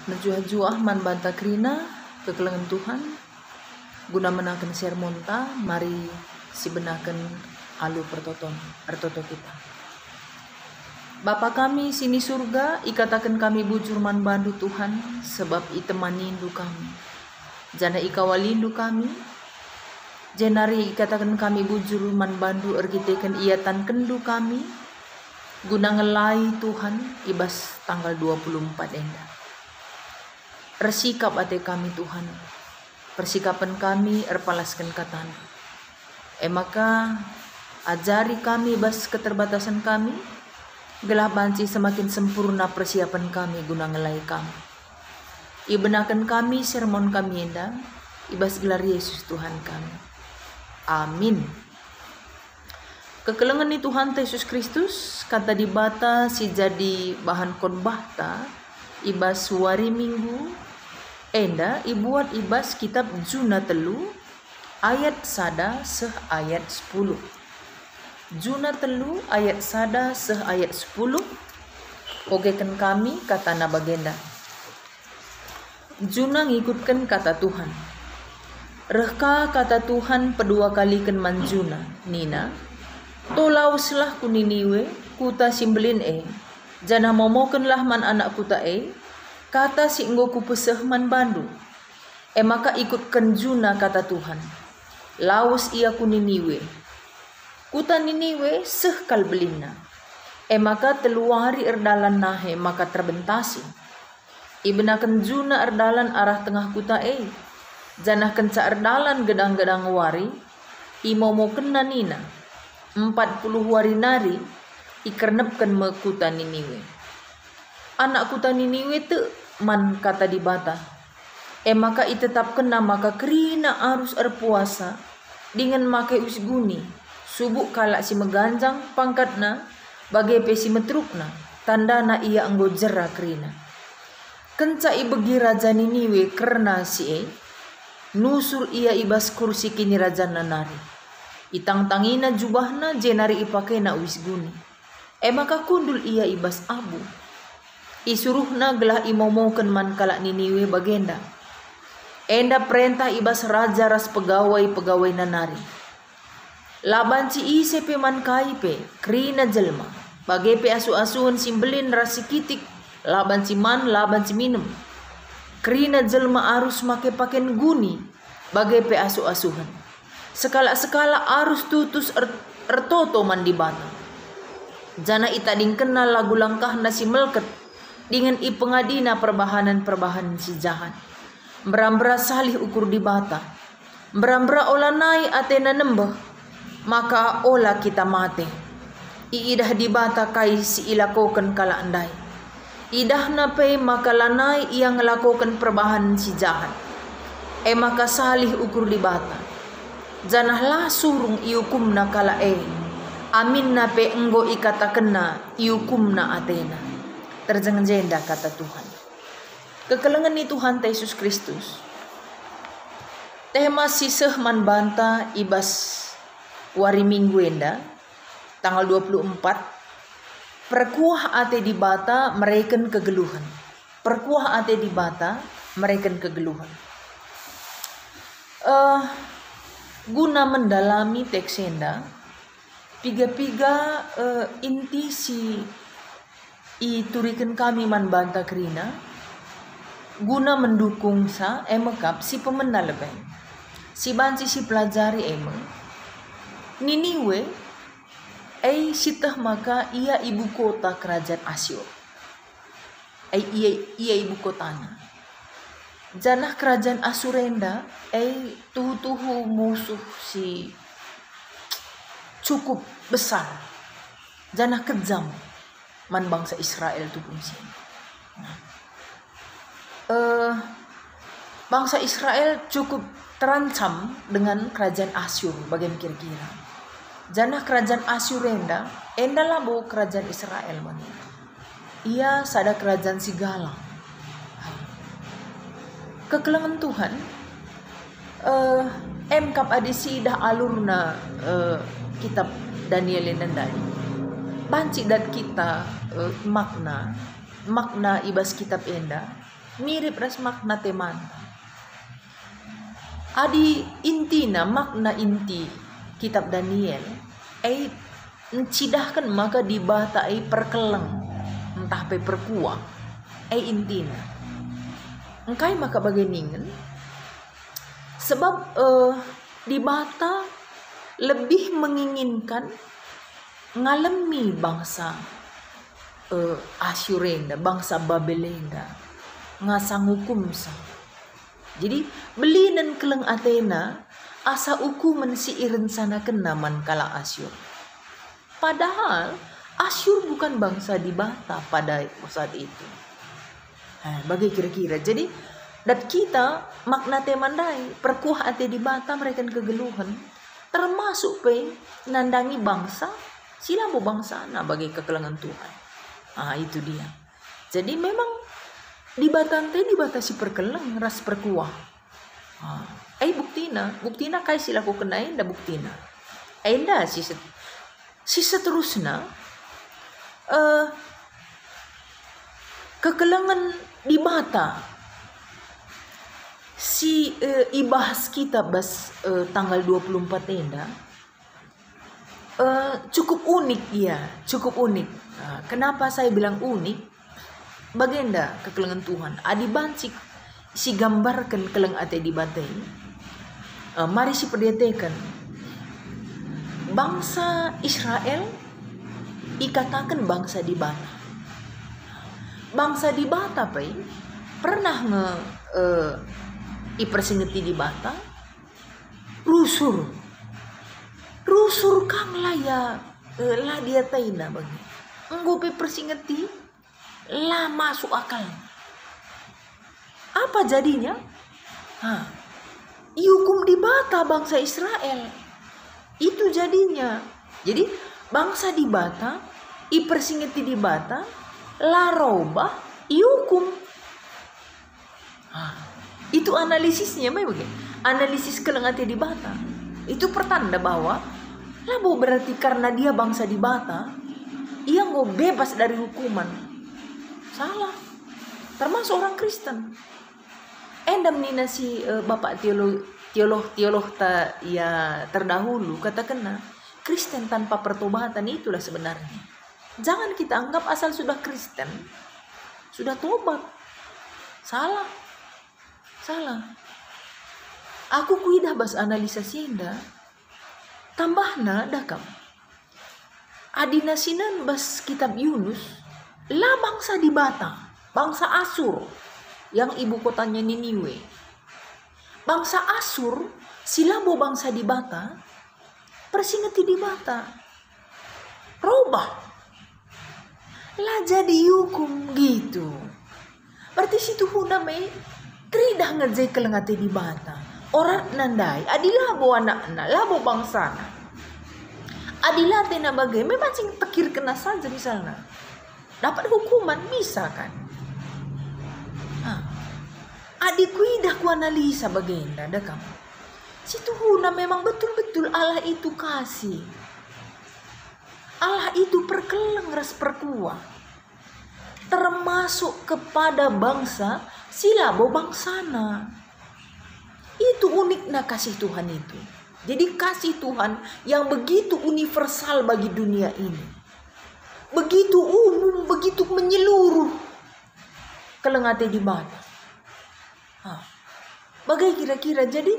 Najuah-juah man banta krina kekelengan Tuhan guna menaken sermonta mari si benaken alu pertoton artoto kita. Bapa kami sini surga, ikatakan kami bujur man bandu Tuhan, sebab itemanindu kami. Jana ikawalindu kami, jenari ikatakan kami bujur man bandu ergiteken iatan kendu kami, guna ngelai Tuhan ibas tanggal 24 enda. Resikap ate kami Tuhan, persikapan kami erpalaskan katana. Maka ajari kami ibas keterbatasan kami, gelah banci semakin sempurna persiapan kami guna ngelai kami. Ibenakan kami sermon kami enda, ibas gelar Yesus Tuhan kami. Amin. Kekelengan ni Tuhan Yesus Kristus kata dibata si jadi bahan khotbah ta ibas wari minggu enda ibuat ibas kitab Juna telu ayat sada seh ayat 10. Juna telu ayat sada seh ayat 10. Ogekan kami kata na bagenda. Juna ngikutkan kata Tuhan. Rehka kata Tuhan pedua kalikan manjuna nina. Tolauslah ku Niniwe kuta simbelin jana momokenlah man anak kuta kata si enggo ku peseh man bandu. Maka ikutkan Juna kata Tuhan. Laus ia ku Niniwe. Kuta Niniwe seh kal belina. Maka teluari erdalan nahe maka terbentasi. Ibenakan Juna erdalan arah tengah kuta janah kenca erdalan gedang-gedang wari. Imomoken nina. 40 wari nari ikernepkan me kuta Niniwe. Anak kuta Niniwe te man kata dibata. Maka itetapkan maka kerina arus erpuasa dengan make usguni subuk kalak si meganjang pangkatna bagai pesi metrukna tandana ia anggo jera kerina. Kenca ibegi raja Niniwe kerna si nusul ia ibas kursi kini raja nanari. Itang-tangina jubahna jenari ipakena wisguni. Maka kundul ia ibas abu. Isuruhna gelah imomoken man kalak Niniwe bagenda. Enda perintah ibas raja ras pegawai-pegawai nanari. Labanci ise pe man kaipe krina jelma. Bagai pe asu-asuhan simbelin ras sikitik. Labanci man labanci minum. Krina jelma arus make paken guni. Bagai pe asu-asuhan. Sekala-sekala arus tutus ertoto man di bata. Jana ita ding kenal lagu langkah nasi melket dengan ipengadina perbahanan-perbahanan si jahat. Merambra salih ukur di bata. Merambra ola nai atena nembeh. Maka ola kita mate. Iidah di bata kai si ilakokan kala andai. Idah nape maka lanai ia ngelakokan perbahanan si jahat. Maka salih ukur di bata. Janahlah surung iukumna kala amin na pe enggo ikatakena iukumna atena. Terjangan jenda kata Tuhan. Kekelengan ni Tuhan Yesus Kristus. Tema siseh man banta ibas wari minggu enda tanggal 24. Perkuah ate di bata mereken kegeluhan. Perkuah ate di bata mereken kegeluhan. Guna mendalami teksenda piga-piga inti si iturikan kami man banta krina guna mendukung sa emekap si pemena lebih si banci si pelajari Niniwe sitah maka ia ibu kota kerajaan Asyur ia ibu kotanya. Janah kerajaan Asurenda tuhu musuh si cukup besar. Janah kejam man bangsa Israel tu pun si. Bangsa Israel cukup terancam dengan kerajaan Asyur bagian kira-kira. Janah kerajaan Asurenda lah bo kerajaan Israel mani. Ia sada kerajaan si galang. Kekelengan Tuhan kap adisi dah alurna kitab Daniel nandani banci dat kita makna ibas kitab enda mirip ras makna temanta. Adi intina makna inti kitab Daniel mencidahkan maka di bata perkeleng entah pe perkuah intina engkai maka bageningen sebab di bata lebih menginginkan ngalemi bangsa Asyurenda, bangsa Babelenda ngasang hukum sa. Jadi beli dan keleng Athena asa hukuman si irencana kenaman kala Asyur. Padahal Asyur bukan bangsa di bata pada saat itu. Bagi kira-kira. Jadi dat kita makna temandai perkuah ate di bata mereka kegeluhan termasuk pe nandangi bangsa sila mau bangsa na bagi kekelengan Tuhan. Itu dia. Jadi memang di batante dibatasi perkeleng ras perkuah. Buktina kai silaku kenain da buktina. Enda si seterusnya kekelengan di bata si ibahas kita bas tanggal 24 enda cukup unik ya, cukup unik. Kenapa saya bilang unik? Bagenda kekelengan Tuhan. Adi bancik si gambarkan keleng ate di batai. Mari si perdetekan bangsa Israel ikatakan bangsa di bata. Bangsa di bata pernah ipersingeti di bata rusur kang laya lah dia taina bagi nggope persingeti lah masuk akal. Apa jadinya? Hukum di bata bangsa Israel. Itu jadinya. Jadi bangsa di bata, ipersingeti di bata, la robah, hukum. Itu analisisnya memang begini. Analisis kelengate di bata. Itu pertanda bahwa labo berarti karena dia bangsa di bata, ia mau bebas dari hukuman. Salah. Termasuk orang Kristen. Endam nina si bapak teolog terdahulu katakan Kristen tanpa pertobatan itulah sebenarnya. Jangan kita anggap asal sudah Kristen sudah tobat. Salah. Aku kuidah bas analisa sienda. Tambahna dakam. Adina sinan bas kitab Yunus lah bangsa di bata, bangsa Asur yang ibu kotanya Niniwe. Bangsa Asur silabo bangsa di bata persingeti di bata robah lah jadi hukum gitu. Berarti situ huname tridah ngejai kelengate di bata orang nandai adilabo anak-anak labo bangsana. Adilah tena bagai memang sing tekir kena saja misalnya dapat hukuman bisa kan. Adikku dah ku analisa bagenda dah kamu. Situ huna memang betul-betul Allah itu kasih. Allah itu perkeleng ras perkuah. Termasuk kepada bangsa silabo bangsana. Itu uniknya kasih Tuhan itu. Jadi kasih Tuhan yang begitu universal bagi dunia ini. Begitu umum, begitu menyeluruh. Kelengate di bata. Bagai kira-kira jadi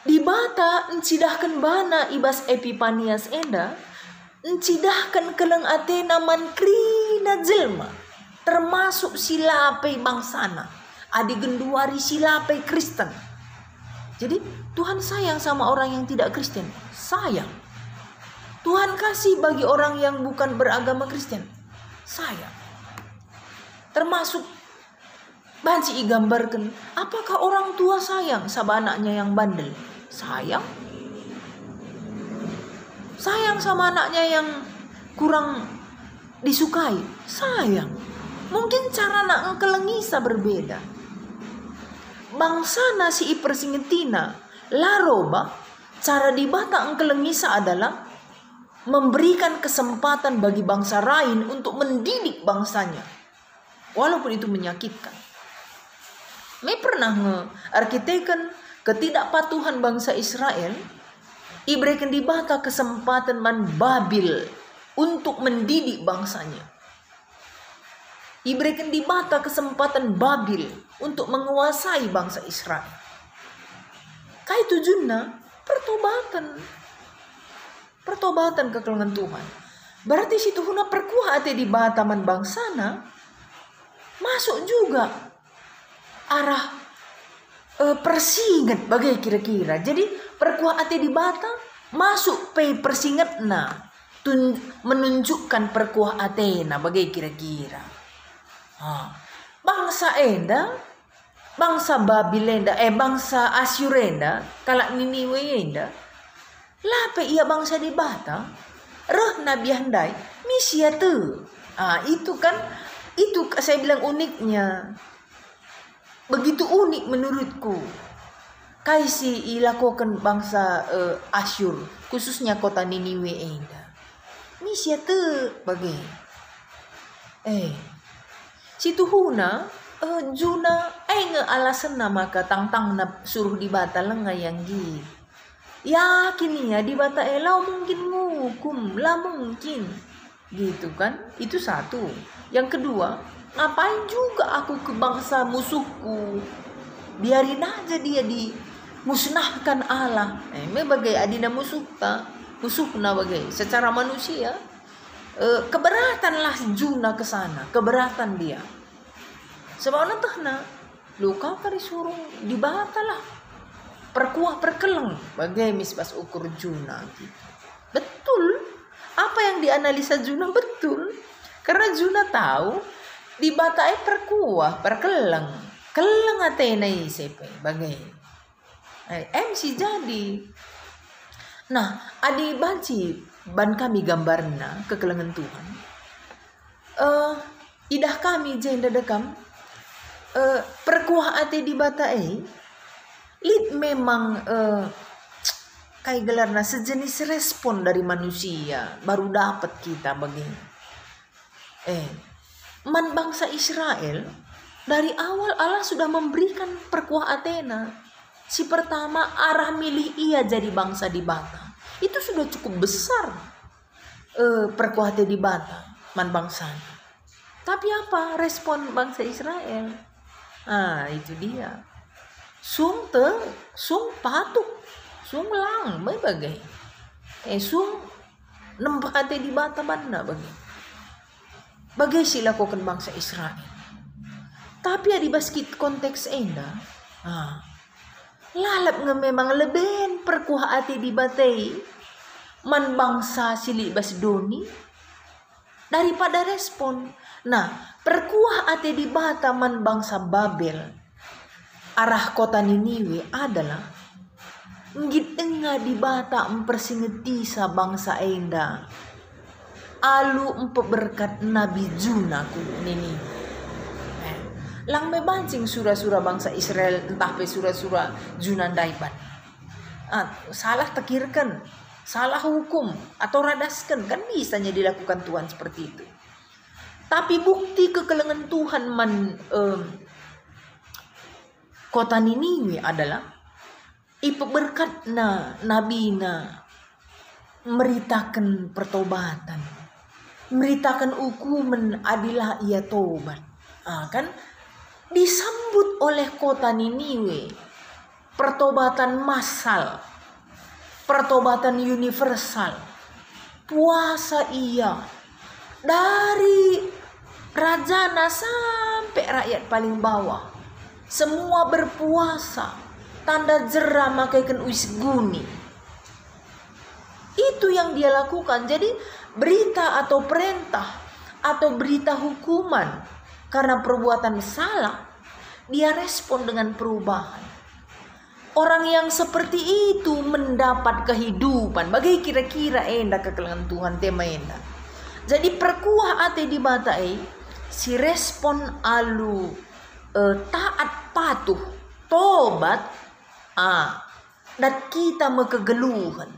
di bata encidahkan bana ibas Epipanias enda. Encidahkan keleng Athena mankrina jelma. Termasuk silape bangsana. Adi genduari silape Kristen. Jadi Tuhan sayang sama orang yang tidak Kristen. Sayang. Tuhan kasih bagi orang yang bukan beragama Kristen. Sayang. Termasuk banci igambarkan. Apakah orang tua sayang sama anaknya yang bandel? Sayang. Sayang sama anaknya yang kurang disukai? Sayang. Mungkin cara nak kelengisa berbeda. Bangsa nasi ipersingetina laroba cara dibata engkelengisa adalah memberikan kesempatan bagi bangsa lain untuk mendidik bangsanya walaupun itu menyakitkan. Me pernah nge-arkiteken ketidakpatuhan bangsa Israel, iberikan di bata kesempatan man Babil untuk mendidik bangsanya. Iberikan di bata kesempatan Babil untuk menguasai bangsa Israel. Kai tujuannya pertobatan ke kelengan Tuhan. Berarti situ huna perkuah ate di bata man bangsana, masuk juga arah persingat bagai kira-kira. Jadi perkuah ate di bata masuk pe persingat menunjukkan perkuah Athena bagai kira-kira. Bangsa enda, bangsa Babilenda, bangsa Asyurenda, kalak Niniwe enda, lape ia bangsa di bata, roh nabi handai, misia tu. Itu kan, itu saya bilang uniknya. Begitu unik menurutku. Kaisi ilakukan bangsa Asyur, khususnya kota Niniwe enda. Misia tu bagai. Situ huna juna nge alasan nama ka tang na suruh di bata lenga yang gitu. Yakin ya di bata lah mungkin ngukum, lah mungkin. Gitu kan? Itu satu. Yang kedua, ngapain juga aku ke bangsa musuhku? Biarin aja dia dimusnahkan Allah. Bagai adina musuhna bagai secara manusia. Keberatanlah juna ke sana, keberatan dia. Sebab nanti luka kari suruh dibatalah perkuah perkeleng bagai misbas ukur juna gitu. Betul, apa yang dianalisa juna betul, karena juna tahu dibatai perkuah perkeleng, keleng Athena ICP bagai MC jadi. Nah, adi banci ban kami gambarna kekelengan Tuhan. Idah kami jenda dekam perkuah ate di batai lid memang kayak gelarna sejenis respon dari manusia baru dapat kita begini. Man bangsa Israel dari awal Allah sudah memberikan perkuah Athena. Si pertama arah milih ia jadi bangsa di bata. Itu sudah cukup besar perkuah di bata man bangsanya. Tapi apa respon bangsa Israel? Itu dia. Sung patuh, sung lang bagai. Sung nempati di bata banda bagai. Bagai sila lakukan bangsa Israel. Tapi di basket konteks enda, lalap nga memang leben perkuah ati di batay man bangsa sili basdoni daripada respon. Nah, perkuah ati di bata man bangsa Babel arah kota Niniwe adalah ngit nga di bata mempersingeti sa bangsa enda alu berkat Nabi Juna ku Niniwe. Lang may bancing sura-sura bangsa Israel entah pe sura-sura Junandaiban. Salah tekirkan, salah hukum atau radaskan kan bisanya dilakukan Tuhan seperti itu. Tapi bukti kekelengan Tuhan kota Niniwe adalah berkat nabina meritakan pertobatan, meritakan hukuman adilah ia tobat. Kan disambut oleh kota Niniwe pertobatan massal, pertobatan universal, puasa ia dari rajana sampai rakyat paling bawah semua berpuasa, tanda jera makaikan wisguni. Itu yang dia lakukan. Jadi berita atau perintah atau berita hukuman karena perbuatan salah, dia respon dengan perubahan. Orang yang seperti itu mendapat kehidupan. Bagai kira-kira enda kekelengan Tuhan tema enda. Jadi perkuah ate di batai, si respon alu taat patuh, tobat, dan kita mekegeluhan.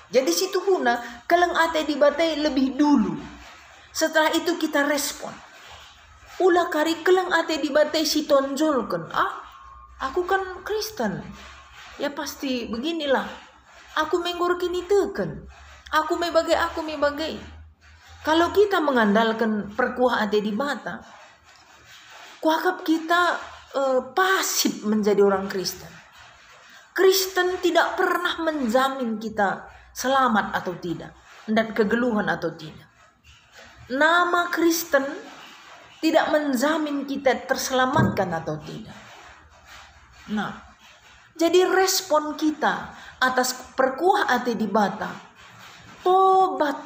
Jadi situ huna keleng ate di batai lebih dulu. Setelah itu kita respon. Ulah kari kelang ate di bate si tonjolkan. Aku kan Kristen. Ya pasti beginilah. Aku menggor kini teken. Aku mebagai. Kalau kita mengandalkan perkuah ate di bata, kuakap kita pasif menjadi orang Kristen. Kristen tidak pernah menjamin kita selamat atau tidak, dan kegeluhan atau tidak. Nama Kristen tidak menjamin kita terselamatkan atau tidak. Nah, jadi respon kita atas perkuah ate di bata, tobat,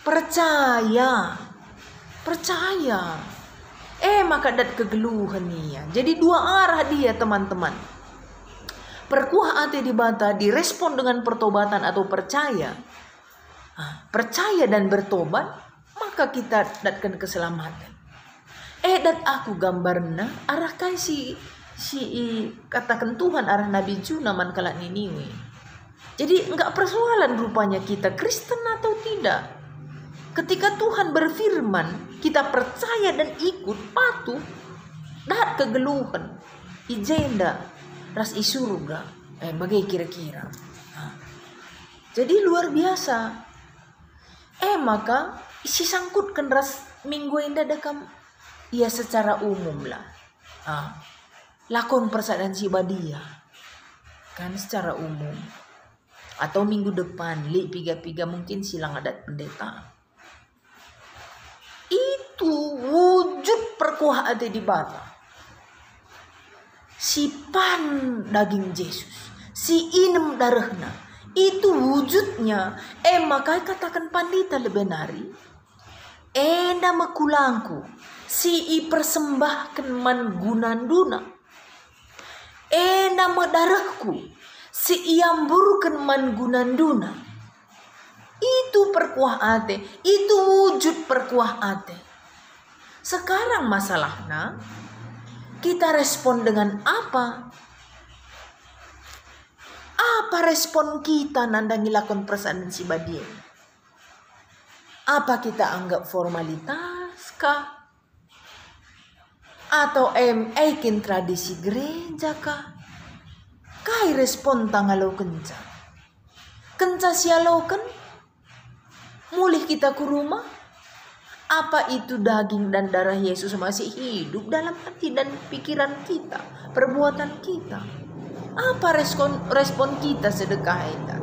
percaya. Maka dat kegeluhan nia. Jadi dua arah dia teman-teman. Perkuah ate di bata direspon dengan pertobatan atau percaya. Percaya dan bertobat, maka kita datkan keselamatan. Dat aku gambarna arah kan si katakan Tuhan arah Nabi Juna man kala Niniwe. Jadi enggak persoalan rupanya kita Kristen atau tidak. Ketika Tuhan berfirman, kita percaya dan ikut, patuh, dat kegeluhan, ijenda, ras isurga, bagai kira-kira. Jadi luar biasa. Maka isi sangkutkan ras minggu indah dekam. Ya secara umum lah. Lakon persaudaraan Sibadia. Kan secara umum. Atau minggu depan, piga-piga mungkin silang adat pendeta. Itu wujud perkuah ate di bata. Si pan daging Yesus. Si inem darahna. Itu wujudnya. Maka katakan pandita lebih nari. Nama kulangku. Si persembahkan man gunanduna. Nama darahku. Si iamburkan man gunanduna. Itu perkuah ate. Itu wujud perkuah ate. Sekarang masalahnya, kita respon dengan apa? Apa respon kita nandangi lakon persaudaraan Sibadia? Apa kita anggap formalitas kah? Atau aikin tradisi gereja kah? Kai respon tanggalau kenca. Kenca sialaukan? Mulih kita ke rumah? Apa itu daging dan darah Yesus masih hidup dalam hati dan pikiran kita, perbuatan kita? Apa respon kita sedekah itu?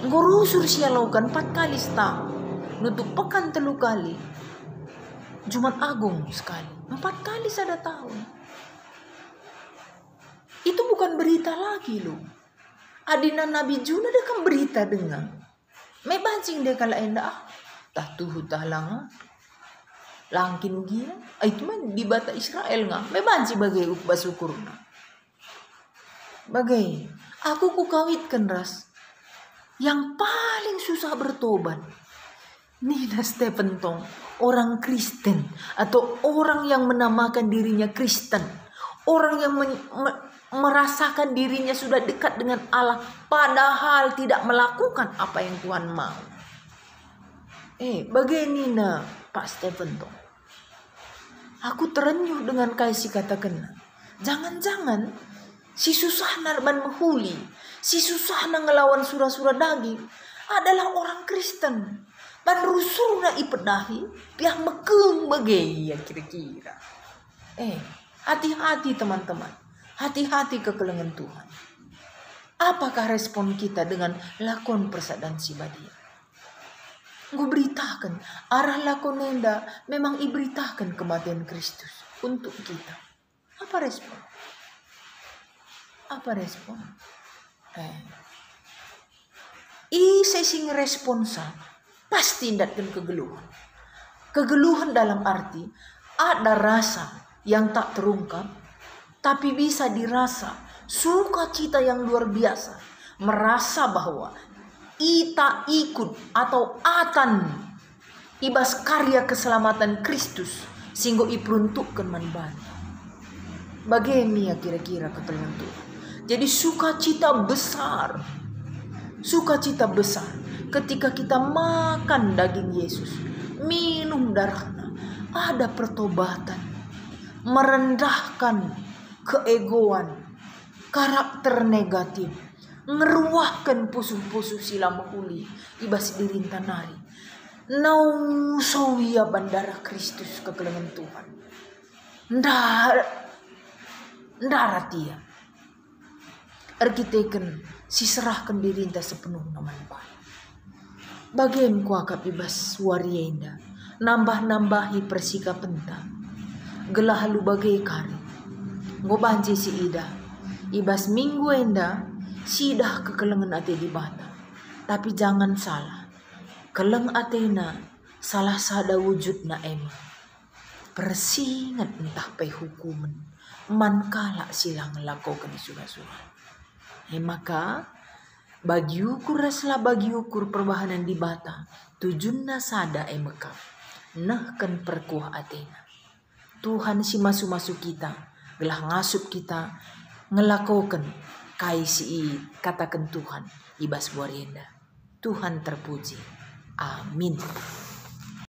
Ngurusur sialaukan 4 kali setahun, nutup pekan 3 kali, Jumat Agung sekali, 4 kali sada tahun. Itu bukan berita lagi loh. Adina Nabi Juna dia kan berita dengan. May bancing dia kala enda tah tuhu tah langa. Langkin gia. Itu mah di bata Israel nga. May bancing bagai ukba syukurna. Bagai aku kukawitkan ras. Yang paling susah bertobat. Nina Stephen Tong, orang Kristen atau orang yang menamakan dirinya Kristen, orang yang merasakan dirinya sudah dekat dengan Allah padahal tidak melakukan apa yang Tuhan mau. Bagaimana Pak Stephen Tong? Aku terenyuh dengan kasih katakan, jangan-jangan si susah narban menghuli, si susah ngelawan surah-surah daging adalah orang Kristen. Pan rusurna ipedahi pihak mekeng bagai ya kira-kira. Hati-hati teman-teman. Hati-hati kekelengan Tuhan. Apakah respon kita dengan lakon persaudaraan Sibadia? Gue beritakan arah lakon nenda memang iberitakan kematian Kristus untuk kita. Apa respon? Apa respon? Sesing responsa pasti ndatkan kegeluhan. Kegeluhan dalam arti ada rasa yang tak terungkap, tapi bisa dirasa sukacita yang luar biasa. Merasa bahwa ita ikut atau atan ibas karya keselamatan Kristus sehingga iperuntukkan manbanda. Bagaimana kira-kira keterangan Tuhan? Jadi sukacita besar ketika kita makan daging Yesus, minum darahnya, ada pertobatan, merendahkan keegoan, karakter negatif, ngeruahkan pusuh-pusuh sila mahuli ibas dirinta nari. Nau sawia bandara Kristus kekelengan Tuhan. Ndaratia. Arkiteken siserahkan dirinta sepenuh naman baik. Bagian kuakap ibas warienda, nambah-nambahi persikap penta, gelah halu bagai kari, ngobanci si ida, ibas minggu enda, si ida kekelengan ate di bata, tapi jangan salah, keleng atena salah sada wujud na ema, persingat entah pai hukuman, man kala silang lakukan surah-surah, maka bagi ukur resla bagi ukur perbahanan di bata tujunna sada emekap nahkan perkuah atena Tuhan si masu-masu kita gelah ngasup kita ngelakoken kai si katakan Tuhan ibas warienda. Tuhan terpuji, amin.